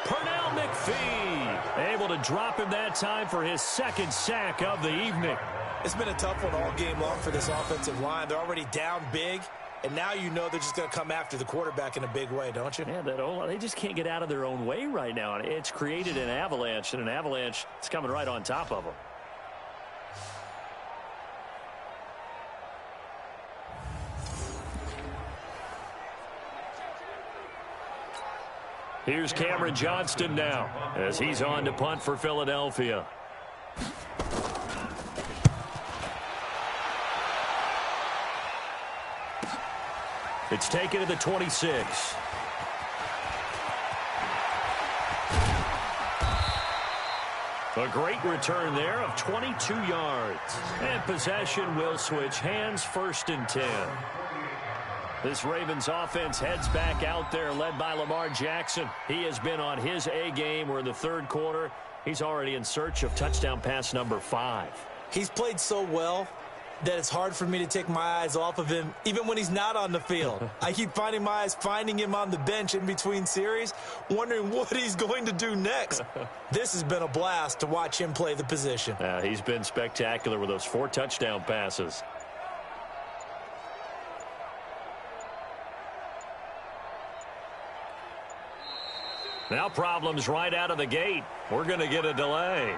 Pernell McPhee able to drop him that time for his 2nd sack of the evening. It's been a tough one all game long for this offensive line. They're already down big. And now you know they're just going to come after the quarterback in a big way, don't you? Yeah, they just can't get out of their own way right now. It's created an avalanche, and an avalanche is coming right on top of them. Here's Cameron Johnston now as he's on to punt for Philadelphia. It's taken to the 26. A great return there of 22 yards. And possession will switch hands, 1st and 10. This Ravens offense heads back out there, led by Lamar Jackson. He has been on his A game. We're in the 3rd quarter. He's already in search of touchdown pass number 5. He's played so well that it's hard for me to take my eyes off of him, even when he's not on the field. I keep finding my eyes finding him on the bench in between series, wondering what he's going to do next. This has been a blast to watch him play the position. He's been spectacular with those 4 touchdown passes. Now problems right out of the gate. We're going to get a delay.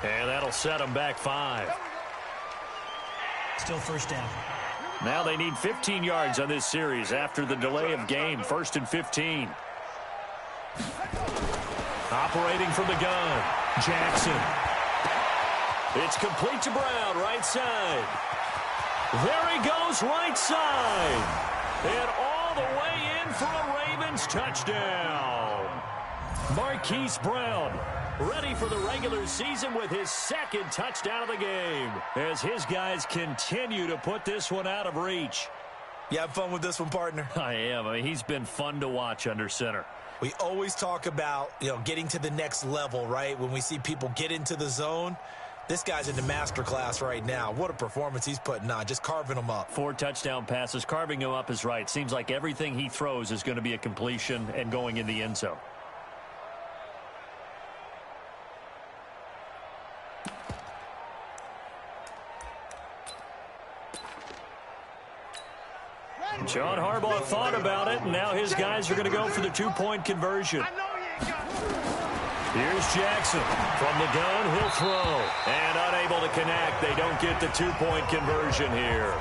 And that'll set them back 5. Still 1st down. Now they need 15 yards on this series after the delay of game. 1st and 15. Operating from the gun, Jackson. It's complete to Brown, right side. There he goes, right side. And all the way in for a Ravens touchdown. Marquise Brown, ready for the regular season with his 2nd touchdown of the game, as his guys continue to put this one out of reach. You have fun with this one, partner? I am. I mean, he's been fun to watch under center. We always talk about, getting to the next level, right? When we see people get into the zone, this guy's in the master class right now. What a performance he's putting on, just carving them up. 4 touchdown passes. Carving him up is right. Seems like everything he throws is going to be a completion and going in the end zone. John Harbaugh thought about it, and now his guys are going to go for the 2-point conversion. Here's Jackson. From the gun, he'll throw. And unable to connect. They don't get the 2-point conversion here.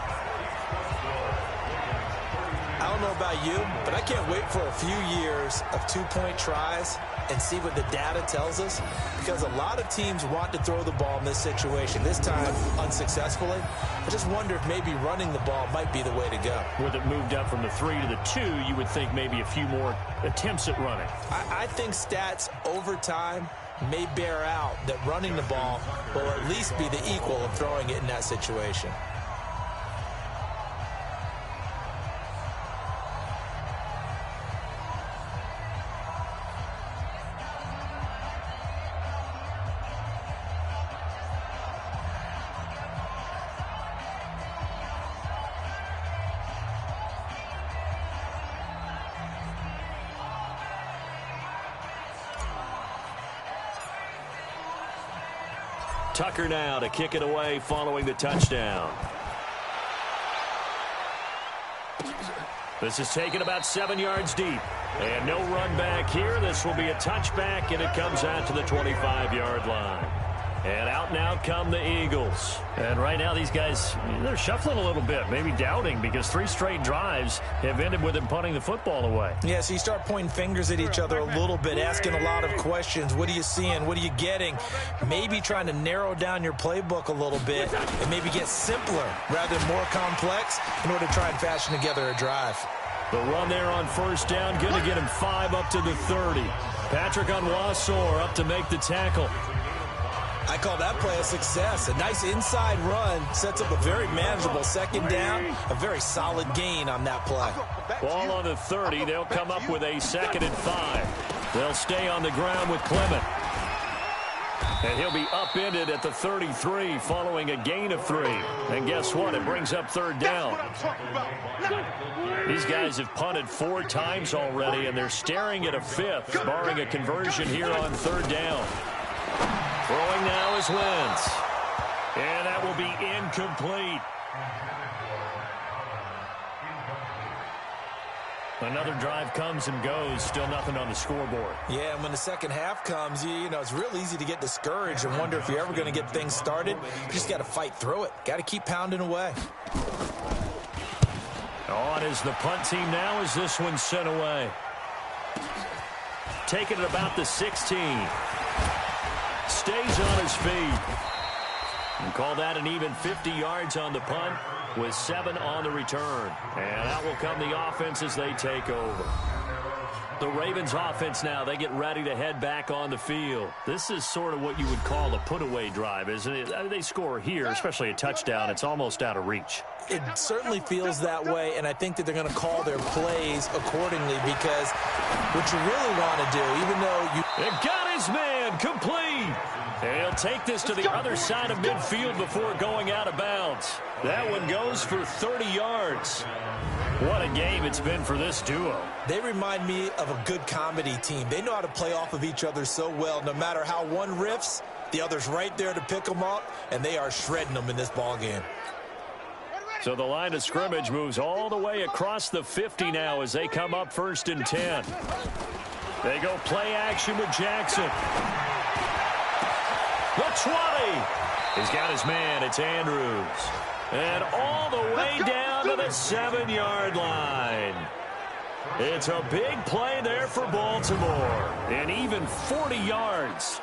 I don't know about you, but I can't wait for a few years of 2-point tries and see what the data tells us, because a lot of teams want to throw the ball in this situation, this time unsuccessfully. I just wonder if maybe running the ball might be the way to go. With it moved up from the 3 to the 2, you would think maybe a few more attempts at running. I think stats over time may bear out that running the ball will at least be the equal of throwing it in that situation. Tucker now to kick it away following the touchdown. This is taken about 7 yards deep. And no run back here. This will be a touchback, and it comes out to the 25-yard line. And out now come the Eagles. And right now these guys, they're shuffling a little bit, maybe doubting, because 3 straight drives have ended with them punting the football away. Yeah, so you start pointing fingers at each other a little bit, asking a lot of questions. What are you seeing? What are you getting? Maybe trying to narrow down your playbook a little bit and maybe get simpler rather than more complex in order to try and fashion together a drive. The run there on first down, going to get him 5 up to the 30. Patrick Onwuasor up to make the tackle. I call that play a success. A nice inside run sets up a very manageable second down, a very solid gain on that play. Ball on the 30. They'll come up with a 2nd and 5. They'll stay on the ground with Clement. And he'll be upended at the 33 following a gain of 3. And guess what? It brings up 3rd down. These guys have punted 4 times already, and they're staring at a 5th, barring a conversion here on 3rd down. Throwing now is Wentz. And that will be incomplete. Another drive comes and goes. Still nothing on the scoreboard. Yeah, and when the second half comes, you know, it's real easy to get discouraged and wonder if you're ever going to get things started. You just got to fight through it. Got to keep pounding away. On is the punt team now as this one's sent away. Taking it about the 16. Stays on his feet. And call that an even 50 yards on the punt with 7 on the return. And out will come the offense as they take over. The Ravens offense now, they get ready to head back on the field. This is sort of what you would call a put-away drive, isn't it? I mean, they score here, especially a touchdown. It's almost out of reach. It certainly feels that way, and I think that they're going to call their plays accordingly because what you really want to do, even though you... They've got his man complete. And he'll take this to the other side of midfield before going out of bounds. That one goes for 30 yards. What a game it's been for this duo. They remind me of a good comedy team. They know how to play off of each other so well. No matter how one riffs, the other's right there to pick them up, and they are shredding them in this ball game. So the line of scrimmage moves all the way across the 50 now as they come up 1st and 10. They go play action with Jackson. The 20. He's got his man. It's Andrews. And all the way down to the 7-yard line. It's a big play there for Baltimore. And even 40 yards.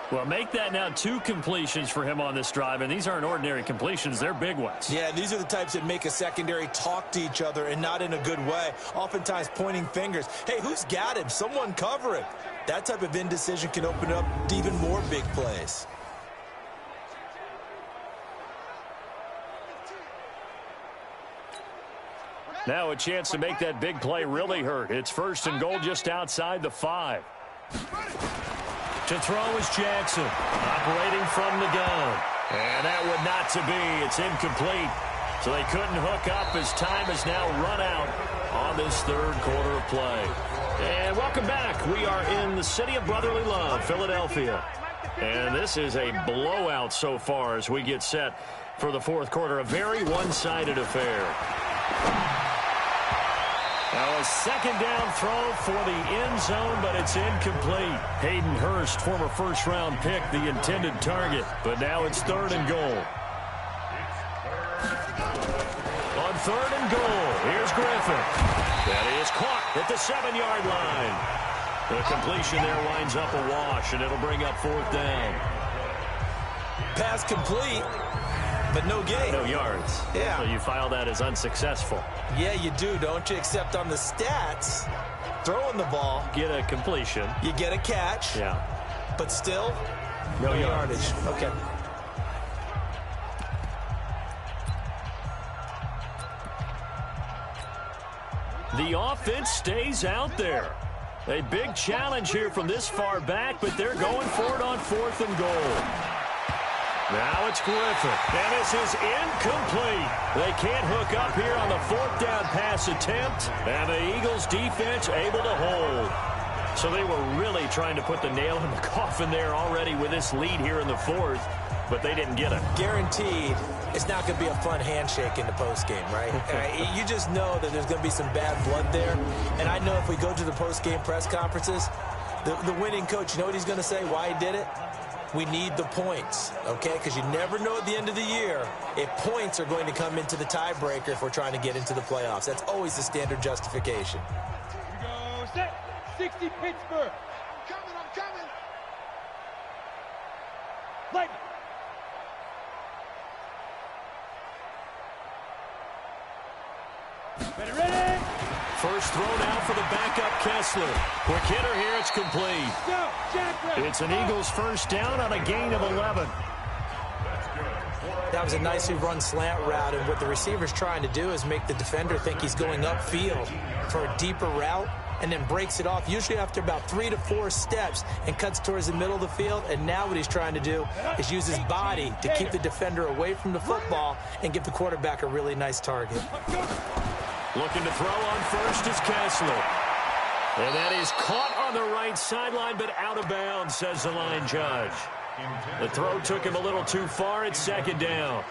Well, make that now 2 completions for him on this drive, and these aren't ordinary completions. They're big ones. Yeah, these are the types that make a secondary talk to each other and not in a good way. Oftentimes pointing fingers. Hey, who's got him? Someone cover it. That type of indecision can open up to even more big plays. Now a chance to make that big play really hurt. It's 1st and goal just outside the 5. To throw is Jackson, operating from the gun. And that would not to be. It's incomplete. So they couldn't hook up as time has now run out on this 3rd quarter of play. And welcome back. We are in the city of brotherly love, Philadelphia. And this is a blowout so far as we get set for the 4th quarter. A very one-sided affair. Now a 2nd down throw for the end zone, but it's incomplete. Hayden Hurst, former 1st-round pick, the intended target. But now it's 3rd and goal. On 3rd and goal, here's Griffin. That is caught at the 7-yard line. The completion there winds up a wash, and it'll bring up 4th down. Pass complete, but no gain. No yards. Yeah. So you file that as unsuccessful. Yeah, you do, don't you? Except on the stats, throwing the ball. Get a completion. You get a catch. Yeah. But still, no yardage. Okay. The offense stays out there. A big challenge here from this far back, but they're going for it on 4th and goal. Now it's Griffin, and this is incomplete. They can't hook up here on the 4th down pass attempt, and the Eagles defense able to hold. So they were really trying to put the nail in the coffin there already with this lead here in the 4th. but they didn't get it. Guaranteed it's not going to be a fun handshake in the postgame, right? You just know that there's going to be some bad blood there. And I know if we go to the postgame press conferences, the winning coach, you know what he's going to say, why he did it? We need the points, okay? Because you never know at the end of the year if points are going to come into the tiebreaker if we're trying to get into the playoffs. That's always the standard justification. Here we go. Set. 60 Pittsburgh. I'm coming. Lightning. Ready. First throw now for the backup Kessler. Quick hitter here, it's complete. Go, Jack. It's an Eagles first down on a gain of 11. That was a nicely run slant route, and what the receiver's trying to do is make the defender think he's going upfield for a deeper route, and then breaks it off, usually after about 3 to 4 steps, and cuts towards the middle of the field. And now what he's trying to do is use his body to keep the defender away from the football and give the quarterback a really nice target. Looking to throw on first is Kessler. And that is caught on the right sideline, but out of bounds, says the line judge. The throw took him a little too far. It's second down.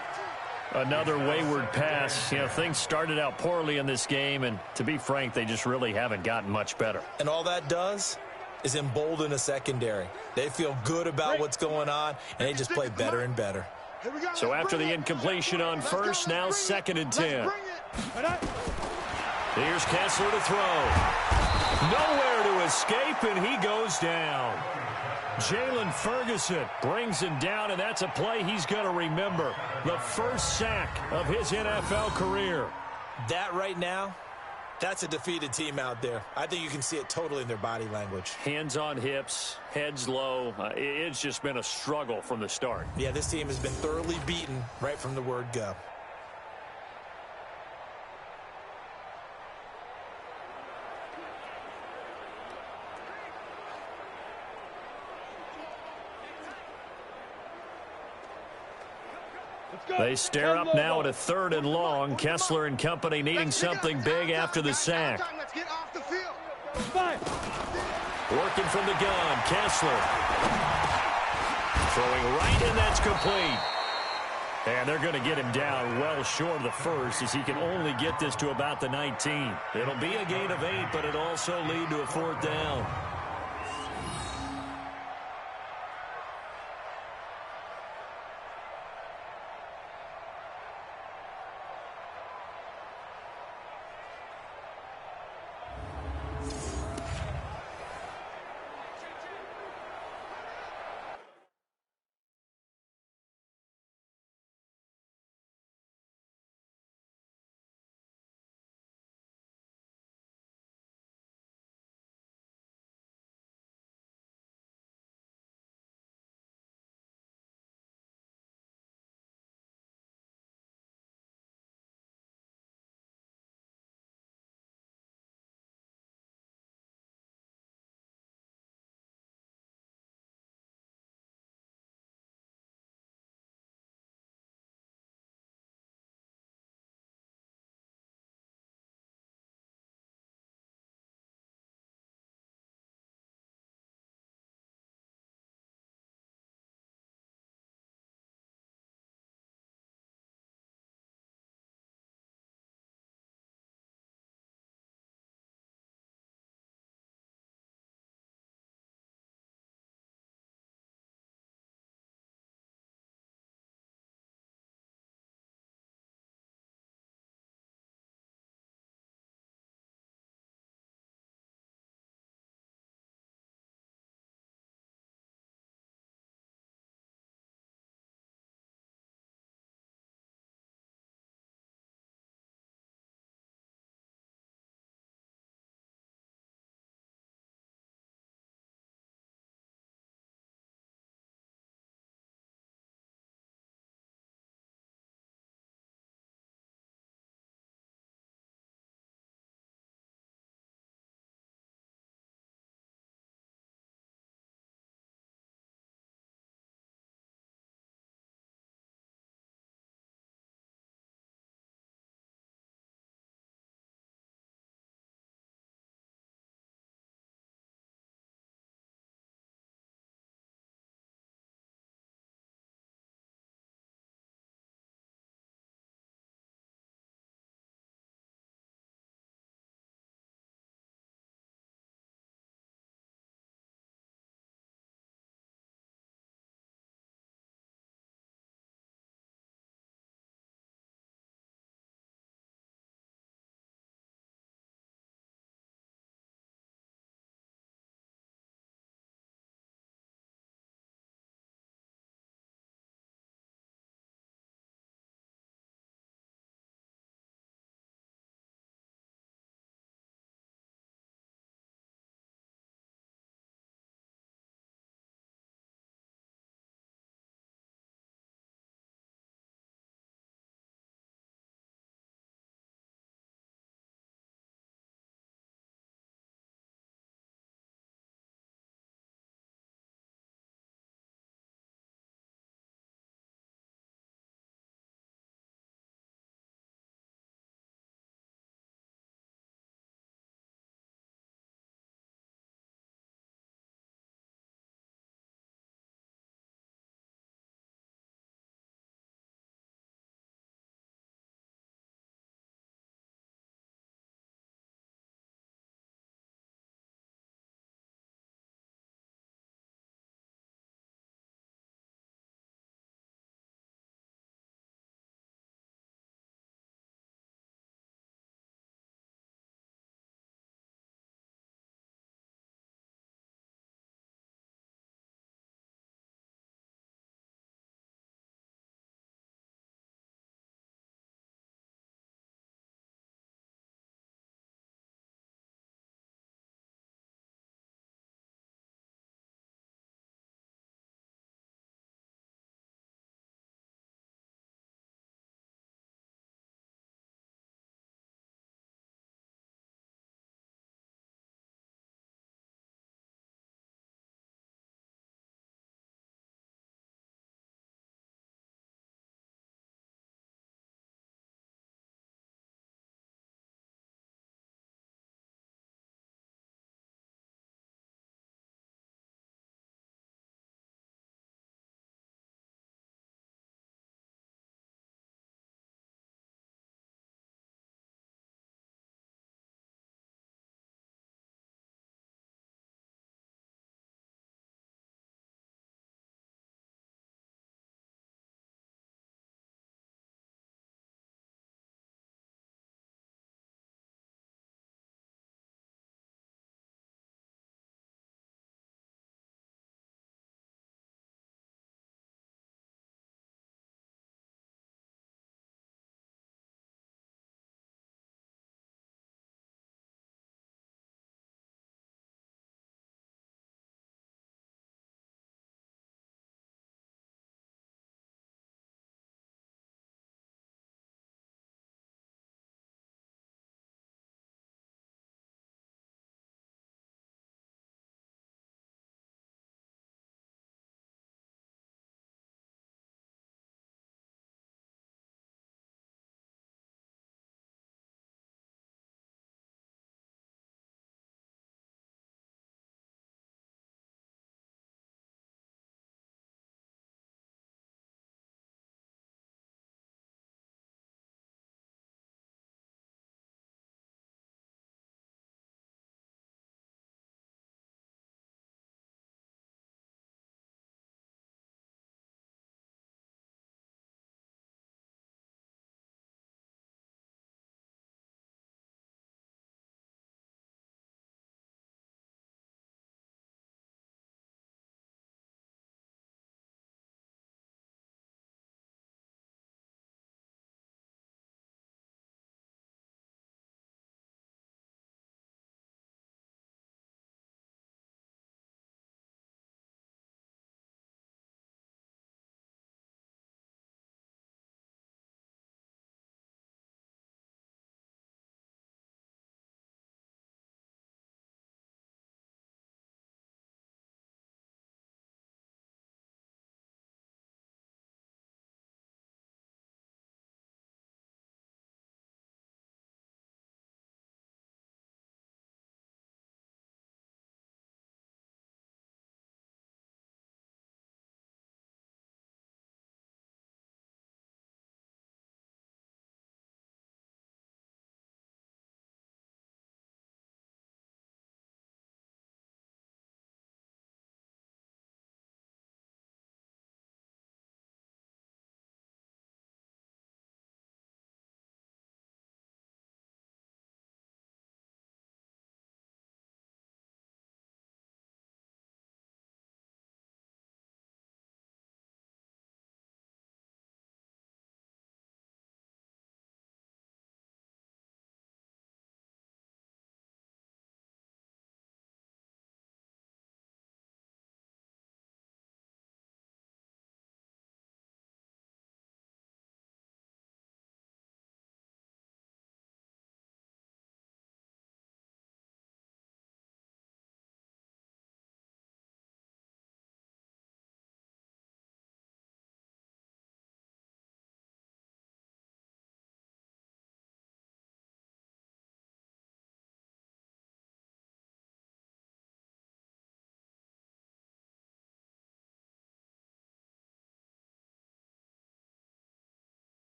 Another wayward pass. You know, things started out poorly in this game, and to be frank, they just really haven't gotten much better. And all that does is embolden a secondary. They feel good about what's going on, and they just play better and better. So after the incompletion on first, now 2nd and 10. Here's Kessler to throw. Nowhere to escape, and he goes down. Jalen Ferguson brings him down, and that's a play he's going to remember. The first sack of his NFL career. That right now, that's a defeated team out there. I think you can see it totally in their body language. Hands on hips, heads low. It's just been a struggle from the start. Yeah, this team has been thoroughly beaten right from the word go. They stare up now at a 3rd and long. Kessler and company needing something big after the sack. Working from the gun, Kessler. Throwing right, and that's complete. And they're going to get him down well short of the first, as he can only get this to about the 19. It'll be a gain of 8, but it also lead to a 4th down.